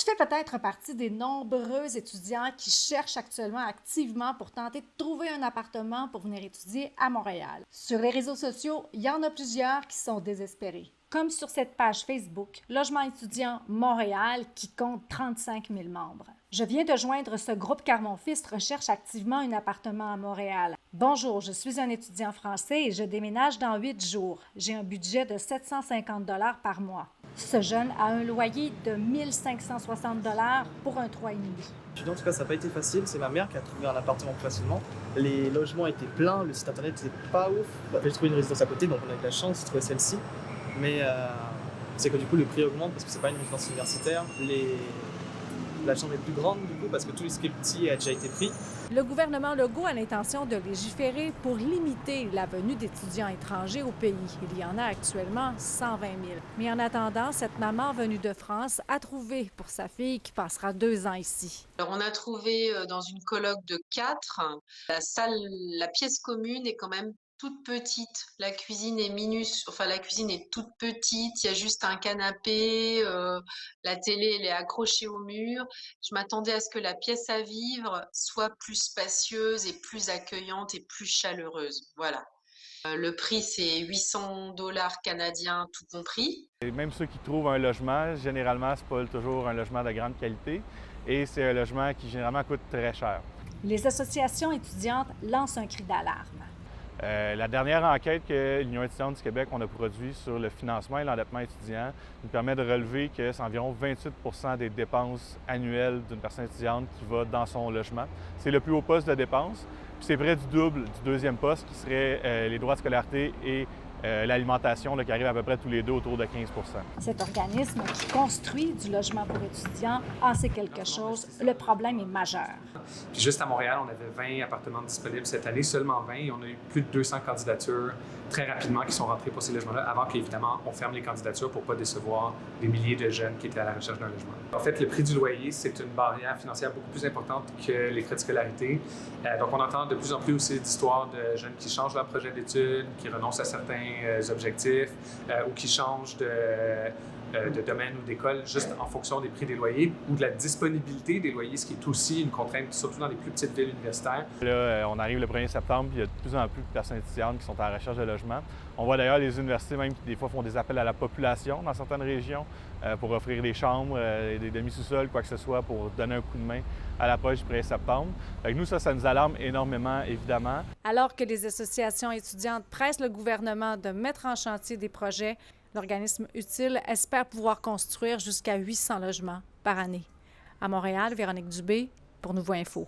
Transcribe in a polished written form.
Tu fais peut-être partie des nombreux étudiants qui cherchent actuellement activement pour tenter de trouver un appartement pour venir étudier à Montréal. Sur les réseaux sociaux, il y en a plusieurs qui sont désespérés. Comme sur cette page Facebook, Logement étudiant Montréal, qui compte 35 000 membres. Je viens de joindre ce groupe car mon fils recherche activement un appartement à Montréal. Bonjour, je suis un étudiant français et je déménage dans 8 jours. J'ai un budget de 750 $ par mois. Ce jeune a un loyer de 1 560 $ pour un 3,5. En tout cas, ça n'a pas été facile. C'est ma mère qui a trouvé un appartement plus facilement. Les logements étaient pleins, le site internet n'était pas ouf. J'ai trouvé une résidence à côté, donc on a eu de la chance de trouver celle-ci. Mais c'est que du coup, le prix augmente parce que c'est pas une résidence universitaire. La chambre est plus grande du coup parce que tout ce qui est petit a déjà été pris. Le gouvernement Legault a l'intention de légiférer pour limiter la venue d'étudiants étrangers au pays. Il y en a actuellement 120 000. Mais en attendant, cette maman venue de France a trouvé pour sa fille qui passera 2 ans ici. Alors, on a trouvé dans une coloc de 4, la pièce commune est quand même toute petite. La cuisine est la cuisine est toute petite. Il y a juste un canapé, la télé elle est accrochée au mur. Je m'attendais à ce que la pièce à vivre soit plus spacieuse et plus accueillante et plus chaleureuse. Voilà. Le prix c'est 800 $ canadiens tout compris. Et même ceux qui trouvent un logement, généralement, c'est pas toujours un logement de grande qualité et c'est un logement qui généralement coûte très cher. Les associations étudiantes lancent un cri d'alarme. La dernière enquête que l'Union étudiante du Québec on a produite sur le financement et l'endettement étudiant nous permet de relever que c'est environ 28 % des dépenses annuelles d'une personne étudiante qui va dans son logement. C'est le plus haut poste de dépenses, puis c'est près du double du deuxième poste qui serait les droits de scolarité et l'alimentation qui arrive à peu près tous les deux autour de 15 %. Cet organisme qui construit du logement pour étudiants en sait quelque chose. Le problème est majeur. Puis juste à Montréal, on avait 20 appartements disponibles cette année, seulement 20, et on a eu plus de 200 candidatures très rapidement qui sont rentrées pour ces logements-là, avant qu'évidemment on ferme les candidatures pour ne pas décevoir des milliers de jeunes qui étaient à la recherche d'un logement. En fait, le prix du loyer, c'est une barrière financière beaucoup plus importante que les frais de scolarité. Donc on entend de plus en plus aussi d'histoires de jeunes qui changent leur projet d'études, qui renoncent à certains objectifs ou qui changent de domaine ou d'école juste en fonction des prix des loyers ou de la disponibilité des loyers, ce qui est aussi une contrainte, surtout dans les plus petites villes universitaires. Là, on arrive le 1er septembre, puis il y a de plus en plus de personnes étudiantes qui sont à la recherche de logement. On voit d'ailleurs les universités même qui des fois font des appels à la population dans certaines régions pour offrir des chambres, des demi-sous-sols, quoi que ce soit, pour donner un coup de main à la poche du 1er septembre. Nous, ça nous alarme énormément, évidemment. Alors que les associations étudiantes pressent le gouvernement de mettre en chantier des projets, l'organisme Utile espère pouvoir construire jusqu'à 800 logements par année. À Montréal, Véronique Dubé pour Nouveau Info.